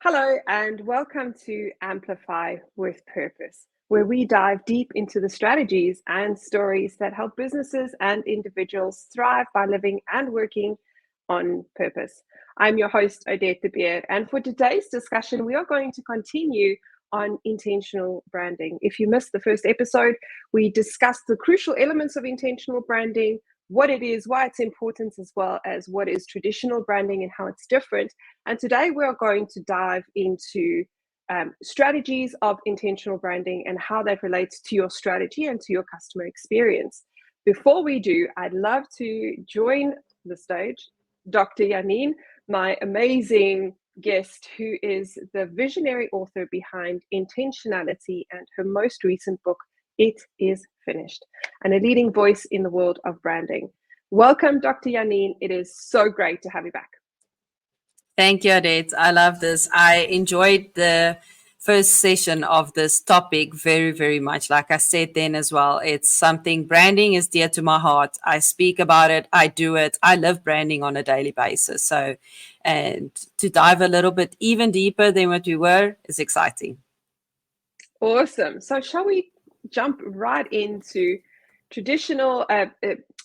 Hello, and welcome to Amplify with Purpose, where we dive deep into the strategies and stories that help businesses and individuals thrive by living and working on purpose. I'm your host, Odette de Beer, and for today's discussion, we are going to continue on intentional branding. If you missed the first episode, we discussed the crucial elements of intentional branding, what it is, why it's important, as well as what is traditional branding and how it's different. And today we are going to dive into strategies of intentional branding and how that relates to your strategy and to your customer experience. Before we do, I'd love to join the stage Dr. Janine, my amazing guest, who is the visionary author behind Intentionality and her most recent book, It Is Finished, and a leading voice in the world of branding. Welcome, Dr. Janine. It is so great to have you back. Thank you, Odette. I love this. I enjoyed the first session of this topic very, very much. Like I said then as well, it's something, branding is dear to my heart. I speak about it. I do it. I live branding on a daily basis. So, and to dive a little bit even deeper than what we were is exciting. Awesome. So shall we jump right into traditional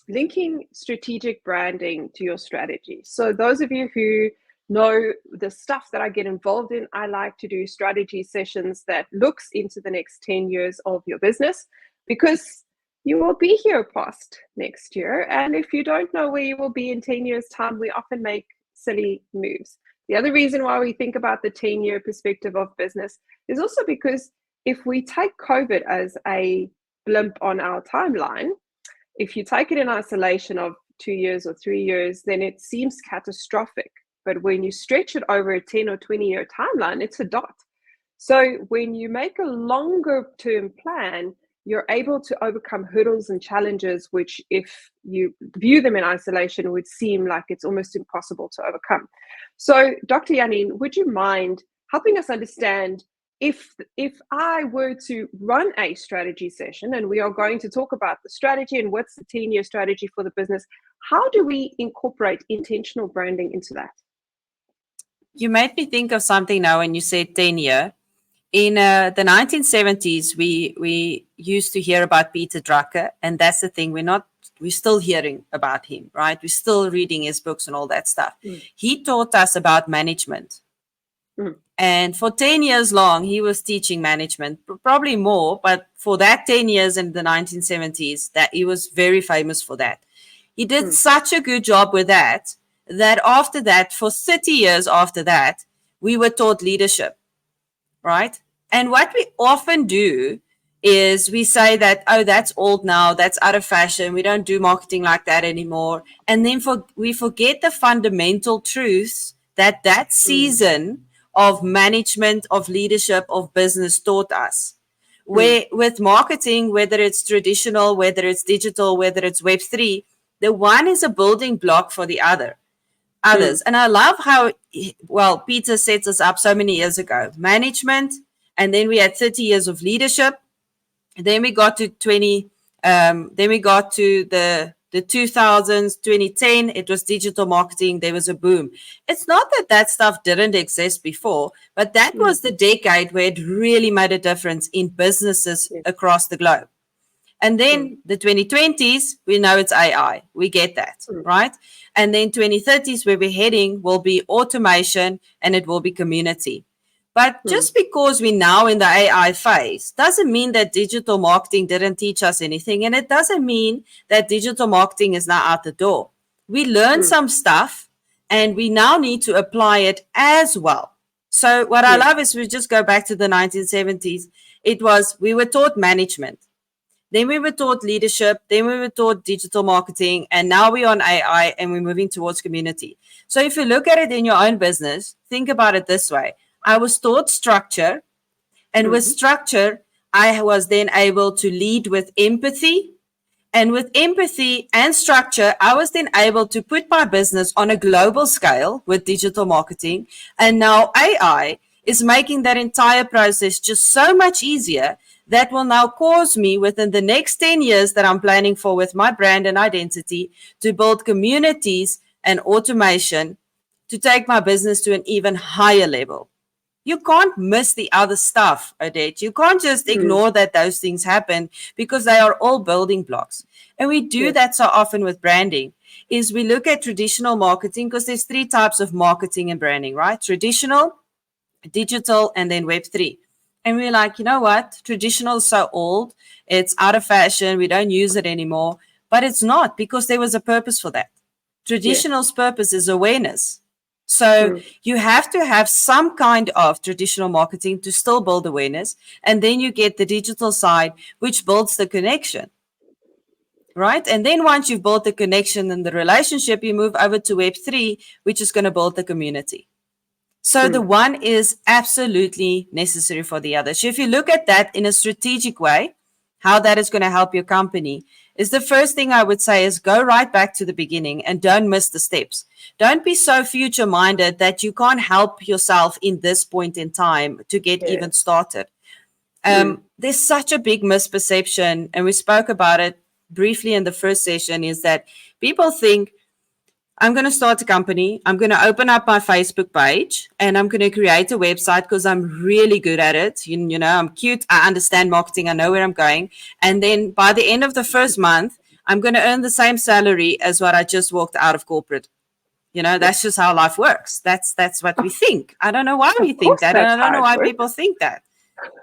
linking strategic branding to your strategy? So those of you who know the stuff that I get involved in, I like to do strategy sessions that looks into the next 10 years of your business, because you will be here past next year. And if you don't know where you will be in 10 years' time, we often make silly moves. The other reason why we think about the 10-year perspective of business is also because if we take COVID as a blimp on our timeline, if you take it in isolation of 2 years or 3 years, then it seems catastrophic. But when you stretch it over a 10 or 20-year timeline, it's a dot. So when you make a longer term plan, you're able to overcome hurdles and challenges, which if you view them in isolation would seem like it's almost impossible to overcome. So Dr. Janine, would you mind helping us understand, if I were to run a strategy session, and we are going to talk about the strategy and what's the 10-year strategy for the business, how do we incorporate intentional branding into that? You made me think of something now when you said 10-year. In the 1970s, we used to hear about Peter Drucker, and that's the thing. We're still hearing about him, right? We're still reading his books and all that stuff. He taught us about management. And for 10 years long, he was teaching management, probably more, but for that 10 years in the 1970s, that he was very famous for that. He did such a good job with that after that, for 30 years after that, we were taught leadership, right? And what we often do is we say that, oh, that's old now, that's out of fashion, we don't do marketing like that anymore. And then we forget the fundamental truths that season of management, of leadership, of business taught us. Where with marketing, whether it's traditional, whether it's digital, whether it's Web3, the one is a building block for the others. And I love how, Peter sets us up so many years ago. Management, and then we had 30 years of leadership. Then we got to the 2000s, 2010, it was digital marketing. There was a boom. It's not that stuff didn't exist before, but that was the decade where it really made a difference in businesses across the globe. And then the 2020s, we know it's AI. We get that, right? And then 2030s, where we're heading, will be automation and it will be community. But just because we're now in the AI phase doesn't mean that digital marketing didn't teach us anything. And it doesn't mean that digital marketing is now out the door. We learned some stuff and we now need to apply it as well. So what I love is we just go back to the 1970s. We were taught management. Then we were taught leadership. Then we were taught digital marketing. And now we're on AI and we're moving towards community. So if you look at it in your own business, think about it this way. I was taught structure, and with structure, I was then able to lead with empathy. And with empathy and structure, I was then able to put my business on a global scale with digital marketing. And now AI is making that entire process just so much easier. That will now cause me within the next 10 years that I'm planning for with my brand and identity to build communities and automation to take my business to an even higher level. You can't miss the other stuff, Odette. You can't just ignore that those things happen, because they are all building blocks. And we do that so often with branding, is we look at traditional marketing, because there's 3 types of marketing and branding, right? Traditional, digital, and then Web3. And we're like, you know what? Traditional is so old. It's out of fashion. We don't use it anymore. But it's not, because there was a purpose for that. Traditional's purpose is awareness. So you have to have some kind of traditional marketing to still build awareness. And then you get the digital side, which builds the connection. Right? And then once you've built the connection and the relationship, you move over to Web3, which is going to build the community. So the one is absolutely necessary for the other. So if you look at that in a strategic way, how that is going to help your company, is the first thing I would say is go right back to the beginning and don't miss the steps. Don't be so future minded that you can't help yourself in this point in time to get even started. There's such a big misperception, and we spoke about it briefly in the first session, is that people think, I'm going to start a company, I'm going to open up my Facebook page, and I'm going to create a website because I'm really good at it. You know, I'm cute, I understand marketing, I know where I'm going. And then by the end of the first month, I'm going to earn the same salary as what I just walked out of corporate. You know, that's just how life works. That's what we think. I don't know why we think that. And I don't know why people think that.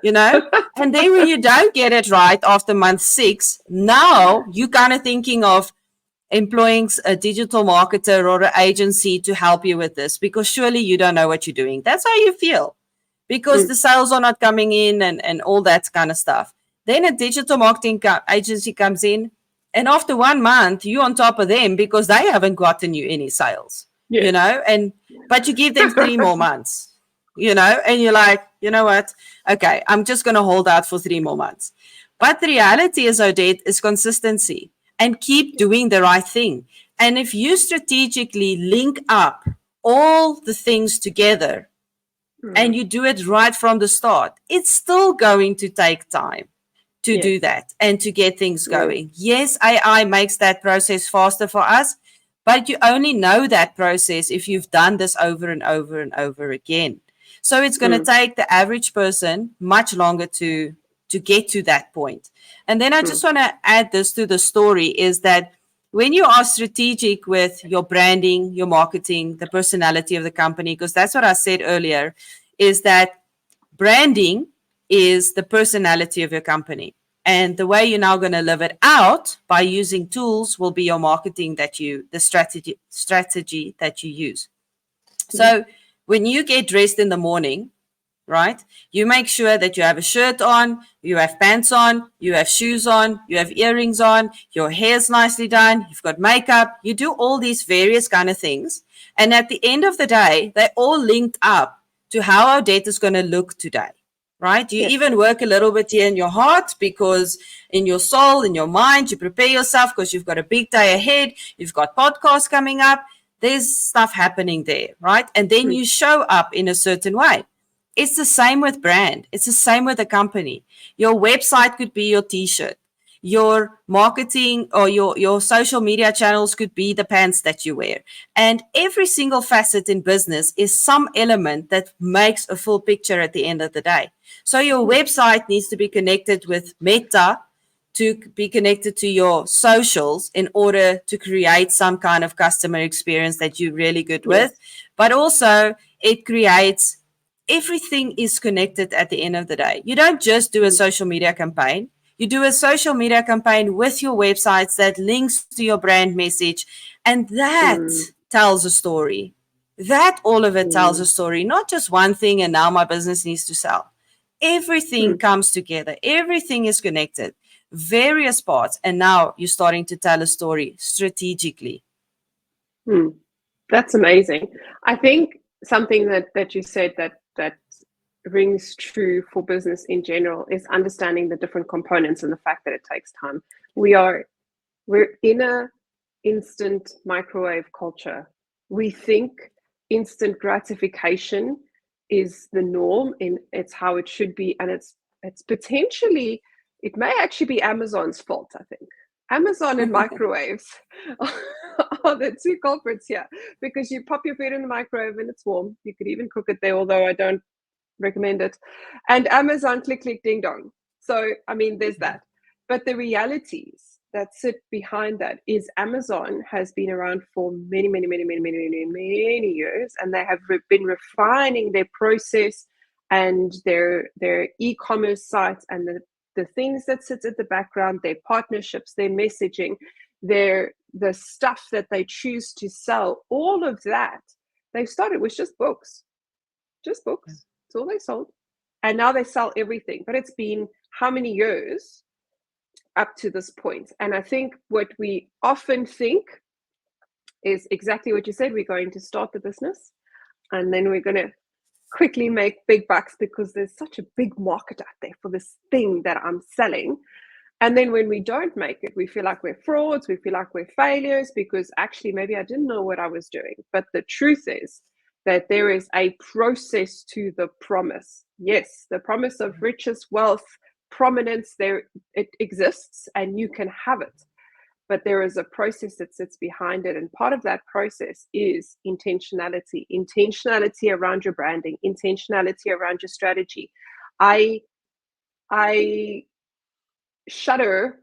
You know, and then when you don't get it right after month 6, now you're kind of thinking of employing a digital marketer or an agency to help you with this, because surely you don't know what you're doing. That's how you feel, because the sales are not coming in and all that kind of stuff. Then a digital marketing agency comes in, and after 1 month, you're on top of them because they haven't gotten you any sales, you know, but you give them 3 more months, you know, and you're like, you know what? Okay, I'm just going to hold out for 3 more months. But the reality is, Odette, is consistency. And keep doing the right thing. And if you strategically link up all the things together and you do it right from the start, it's still going to take time to do that and to get things going. Yes, AI makes that process faster for us, but you only know that process if you've done this over and over and over again. So it's going to take the average person much longer to get to that point. And then I just want to add this to the story, is that when you are strategic with your branding, your marketing, the personality of the company, because that's what I said earlier, is that branding is the personality of your company. And the way you're now going to live it out by using tools will be your marketing the strategy that you use. So when you get dressed in the morning, right, you make sure that you have a shirt on, you have pants on, you have shoes on, you have earrings on, your hair's nicely done, you've got makeup, you do all these various kind of things. And at the end of the day, they all linked up to how Odette is going to look today, right? You even work a little bit here in your heart, because in your soul, in your mind, you prepare yourself because you've got a big day ahead, you've got podcasts coming up, there's stuff happening there, right? And then you show up in a certain way. It's the same with brand. It's the same with a company. Your website could be your t-shirt. Your marketing or your social media channels could be the pants that you wear. And every single facet in business is some element that makes a full picture at the end of the day. So your website needs to be connected with Meta, to be connected to your socials in order to create some kind of customer experience that you're really good with. But also it creates, everything is connected at the end of the day. You don't just do a social media campaign. You do a social media campaign with your websites that links to your brand message. And that tells a story. That all of it tells a story, not just one thing and now my business needs to sell. Everything comes together. Everything is connected. Various parts. And now you're starting to tell a story strategically. That's amazing. I think something that you said that rings true for business in general is understanding the different components and the fact that it takes time. We're in a instant microwave culture. We think instant gratification is the norm, and it's how it should be, and it's potentially, it may actually be Amazon's fault. I think Amazon and microwaves are the 2 culprits here, because you pop your food in the microwave and it's warm. You could even cook it there, although I don't recommend it. And Amazon, click, click, ding dong. So, I mean, there's that. But the realities that sit behind that is Amazon has been around for many, many, many, many, many, many, many years, and they have been refining their process and their e-commerce sites and the things that sit at the background, their partnerships, their messaging, the stuff that they choose to sell, all of that. They started with just books. Just books. That's all they sold. And now they sell everything. But it's been how many years up to this point? And I think what we often think is exactly what you said. We're going to start the business and then we're going to quickly make big bucks because there's such a big market out there for this thing that I'm selling. And then when we don't make it, we feel like we're frauds, we feel like we're failures because actually maybe I didn't know what I was doing. But the truth is that there is a process to the promise. Yes, the promise of riches, wealth, prominence, there it exists and you can have it. But there is a process that sits behind it. And part of that process is intentionality around your branding, intentionality around your strategy. I shudder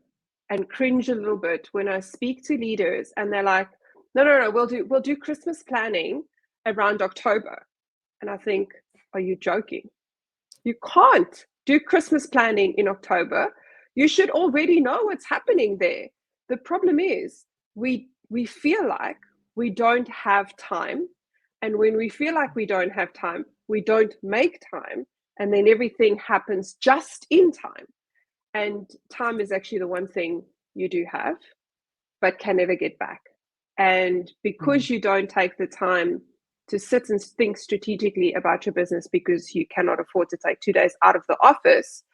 and cringe a little bit when I speak to leaders and they're like, no, we'll do Christmas planning around October. And I think, are you joking? You can't do Christmas planning in October. You should already know what's happening there. The problem is we feel like we don't have time. And when we feel like we don't have time, we don't make time. And then everything happens just in time. And time is actually the one thing you do have, but can never get back. And because you don't take the time to sit and think strategically about your business because you cannot afford to take 2 days out of the office,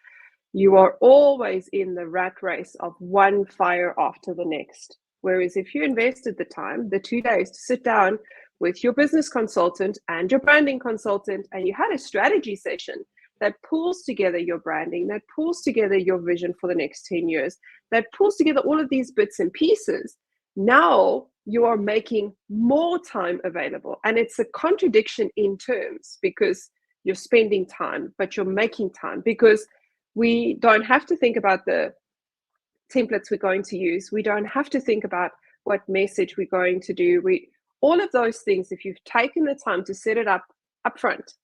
you are always in the rat race of one fire after the next. Whereas if you invested the time, the 2 days to sit down with your business consultant and your branding consultant, and you had a strategy session that pulls together your branding, that pulls together your vision for the next 10 years, that pulls together all of these bits and pieces, now you are making more time available. And it's a contradiction in terms because you're spending time, but you're making time because we don't have to think about the templates we're going to use. We don't have to think about what message we're going to do. All of those things, if you've taken the time to set it up front,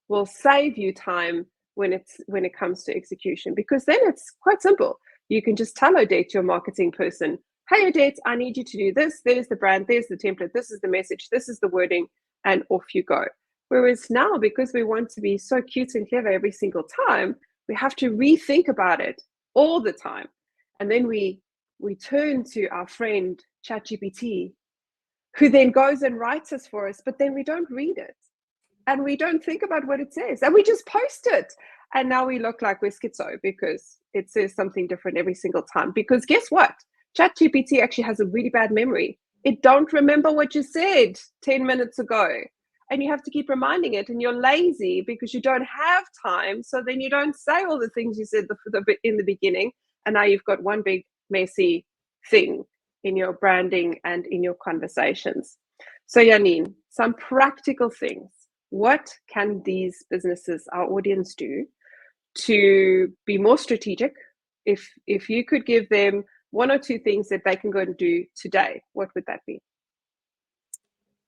will save you time when it comes to execution, because then it's quite simple. You can just tell Odette, your marketing person, hey Odette, I need you to do this. There's the brand, there's the template, this is the message, this is the wording, and off you go. Whereas now, because we want to be so cute and clever every single time, we have to rethink about it all the time. And then we turn to our friend ChatGPT, who then goes and writes us for us, but then we don't read it. And we don't think about what it says. And we just post it. And now we look like we're schizo because it says something different every single time. Because guess what? ChatGPT actually has a really bad memory. It don't remember what you said 10 minutes ago. And you have to keep reminding it. And you're lazy because you don't have time. So then you don't say all the things you said in the beginning. And now you've got one big messy thing in your branding and in your conversations. So Janine, some practical things. What can these businesses, our audience, do to be more strategic? If you could give them one or two things that they can go and do today, what would that be?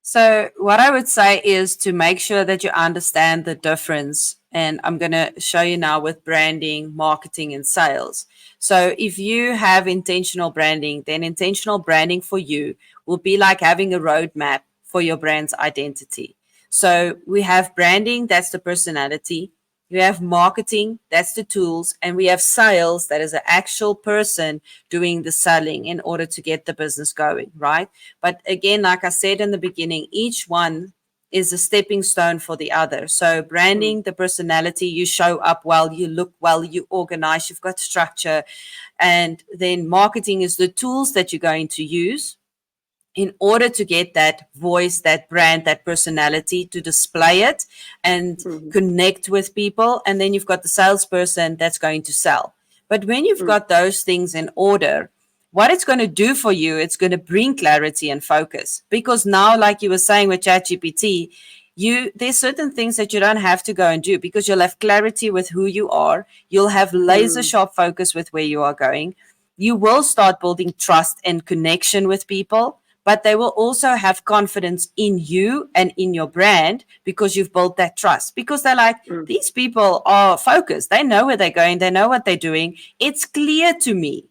So what I would say is to make sure that you understand the difference. And I'm going to show you now with branding, marketing, and sales. So if you have intentional branding, then intentional branding for you will be like having a roadmap for your brand's identity. So we have branding, that's the personality. We have marketing, that's the tools. And we have sales, that is an actual person doing the selling in order to get the business going, right? But again, like I said in the beginning, each one is a stepping stone for the other. So branding, the personality, you show up well, you look well, you organize, you've got structure. And then marketing is the tools that you're going to use in order to get that voice, that brand, that personality, to display it and connect with people. And then you've got the salesperson that's going to sell. But when you've got those things in order, what it's going to do for you, it's going to bring clarity and focus. Because now, like you were saying with ChatGPT, there's certain things that you don't have to go and do because you'll have clarity with who you are. You'll have laser sharp focus with where you are going. You will start building trust and connection with people, but they will also have confidence in you and in your brand because you've built that trust. Because they're like, these people are focused. They know where they're going. They know what they're doing. It's clear to me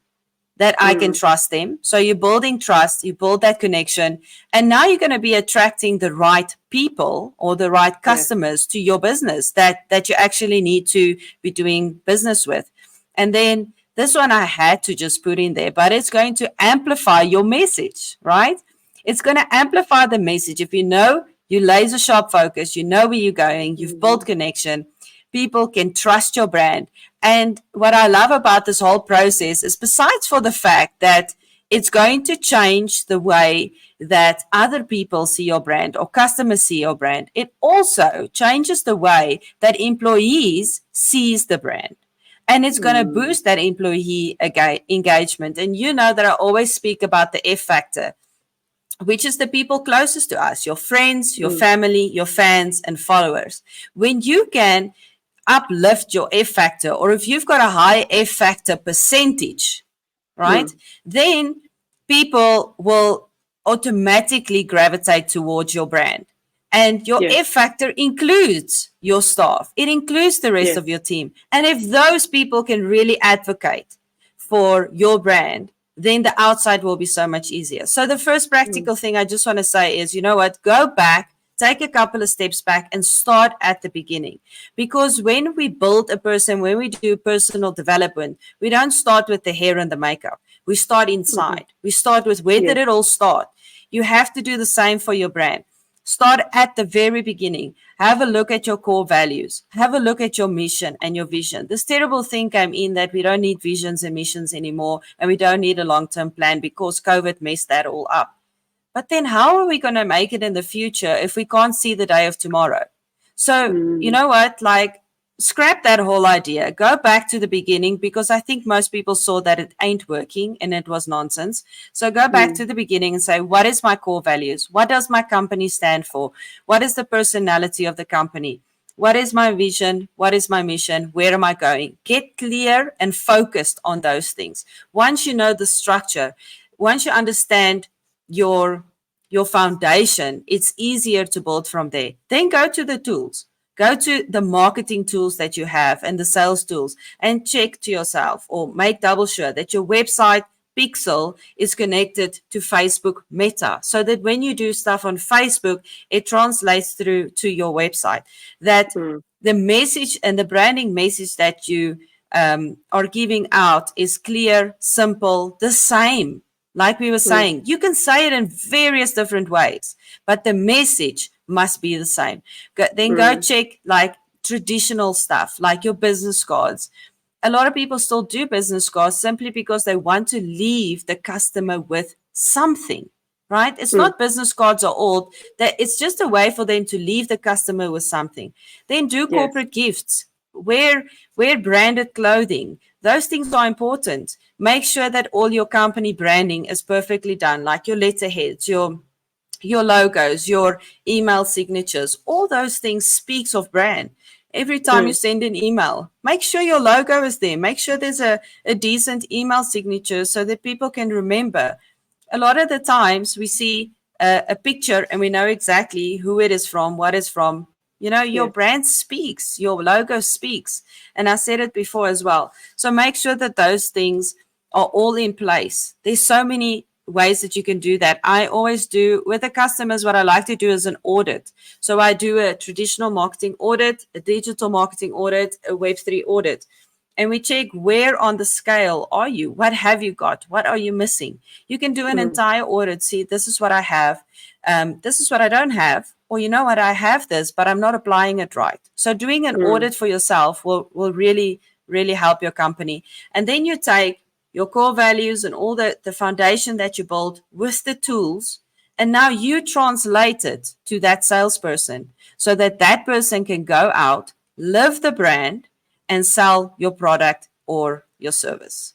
that I can trust them. So you're building trust, you build that connection, and now you're going to be attracting the right people or the right customers to your business that you actually need to be doing business with. And then this one I had to just put in there, but it's going to amplify your message, right? It's going to amplify the message. If you know you laser sharp focus, you know where you're going, you've built connection, people can trust your brand. And what I love about this whole process is, besides for the fact that it's going to change the way that other people see your brand or customers see your brand, it also changes the way that employees sees the brand. And it's going to boost that employee engagement. And you know that I always speak about the F factor, which is the people closest to us, your friends, your family, your fans, and followers. When you can uplift your F factor, or if you've got a high F factor percentage, right, then people will automatically gravitate towards your brand. And your F factor includes your staff. It includes the rest of your team. And if those people can really advocate for your brand, then the outside will be so much easier. So the first practical thing I just want to say is, you know what, go back, take a couple of steps back and start at the beginning. Because when we build a person, when we do personal development, we don't start with the hair and the makeup. We start inside. We start with, where did it all start? You have to do the same for your brand. Start at the very beginning. Have a look at your core values. Have a look at your mission and your vision. This terrible thing came in that we don't need visions and missions anymore, and we don't need a long-term plan because COVID messed that all up. But then how are we going to make it in the future if we can't see the day of tomorrow? So, you know what, like, scrap that whole idea. Go back to the beginning, because I think most people saw that it ain't working and it was nonsense. So go back to the beginning and say, what is my core values? What does my company stand for? What is the personality of the company? What is my vision? What is my mission? Where am I going? Get clear and focused on those things. Once you know the structure, once you understand your foundation, it's easier to build from there. Then go to the tools. Go to the marketing tools that you have and the sales tools, and check to yourself, or make double sure that your website pixel is connected to Facebook Meta, so that when you do stuff on Facebook, it translates through to your website. That the message and the branding message that you are giving out is clear, simple, the same. Like we were saying, you can say it in various different ways, but the message must be the same. Then go check like traditional stuff, like your business cards. A lot of people still do business cards simply because they want to leave the customer with something, right? It's not business cards are old. That it's just a way for them to leave the customer with something. Then do corporate gifts. Wear branded clothing. Those things are important. Make sure that all your company branding is perfectly done, like your letterheads, your logos, your email signatures. All those things speaks of brand. Every time you send an email, make sure your logo is there. Make sure there's a decent email signature so that people can remember. A lot of the times we see a picture and we know exactly who it is from, what it's from. You know, your brand speaks, your logo speaks. And I said it before as well. So make sure that those things are all in place. There's so many ways that you can do that. I always do with the customers, what I like to do is an audit. So I do a traditional marketing audit, a digital marketing audit, a Web3 audit. And we check, where on the scale are you? What have you got? What are you missing? You can do an entire audit. See, this is what I have. This is what I don't have. Or you know what, I have this, but I'm not applying it right. So doing an audit for yourself will really, really help your company. And then you take your core values and all the foundation that you build with the tools, and now you translate it to that salesperson so that that person can go out, live the brand, and sell your product or your service.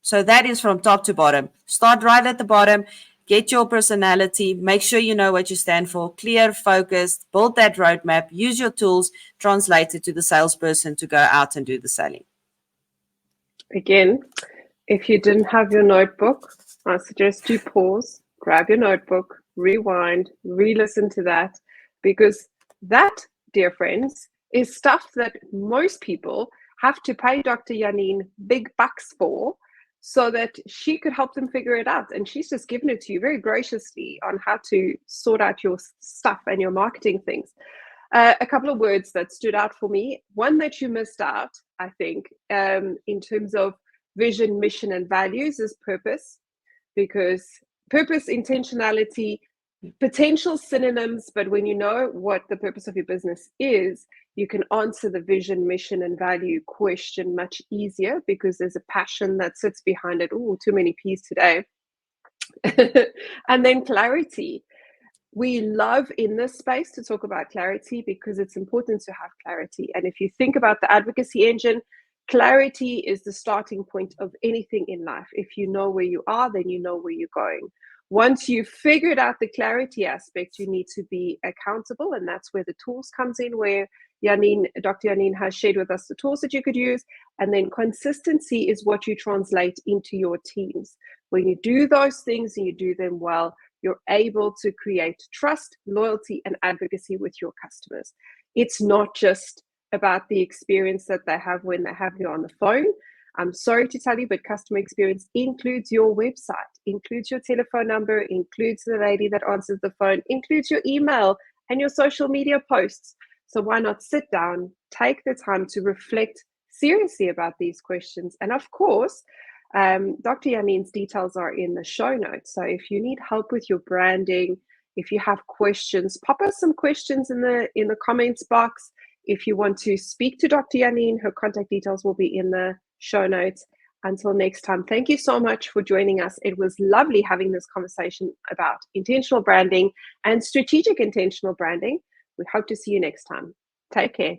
So that is from top to bottom. Start right at the bottom. get your personality, make sure you know what you stand for, clear, focused, build that roadmap, use your tools, translate it to the salesperson to go out and do the selling. Again, if you didn't have your notebook, I suggest you pause, grab your notebook, rewind, re-listen to that, because that, dear friends, is stuff that most people have to pay Dr. Janine big bucks for so that she could help them figure it out. And she's just given it to you very graciously on how to sort out your stuff and your marketing things. A couple of words that stood out for me. One that you missed out, I think, in terms of vision, mission, and values is purpose, because purpose, intentionality, potential synonyms, but when you know what the purpose of your business is, you can answer the vision, mission, and value question much easier because there's a passion that sits behind it. Oh, too many P's today. And then clarity. We love in this space to talk about clarity because it's important to have clarity. And if you think about the advocacy engine, clarity is the starting point of anything in life. If you know where you are, then you know where you're going. Once you've figured out the clarity aspect, you need to be accountable. And that's where the tools comes in, where Dr. Janine has shared with us the tools that you could use. And then consistency is what you translate into your teams. When you do those things and you do them well, you're able to create trust, loyalty, and advocacy with your customers. It's not just about the experience that they have when they have you on the phone. I'm sorry to tell you, but customer experience includes your website, includes your telephone number, includes the lady that answers the phone, includes your email and your social media posts. So why not sit down, take the time to reflect seriously about these questions? And of course, Dr. Janine's details are in the show notes. So if you need help with your branding, if you have questions, pop us some questions in the comments box. If you want to speak to Dr. Janine, her contact details will be in the show notes. Until next time, thank you so much for joining us. It was lovely having this conversation about intentional branding and strategic intentional branding. We hope to see you next time. Take care.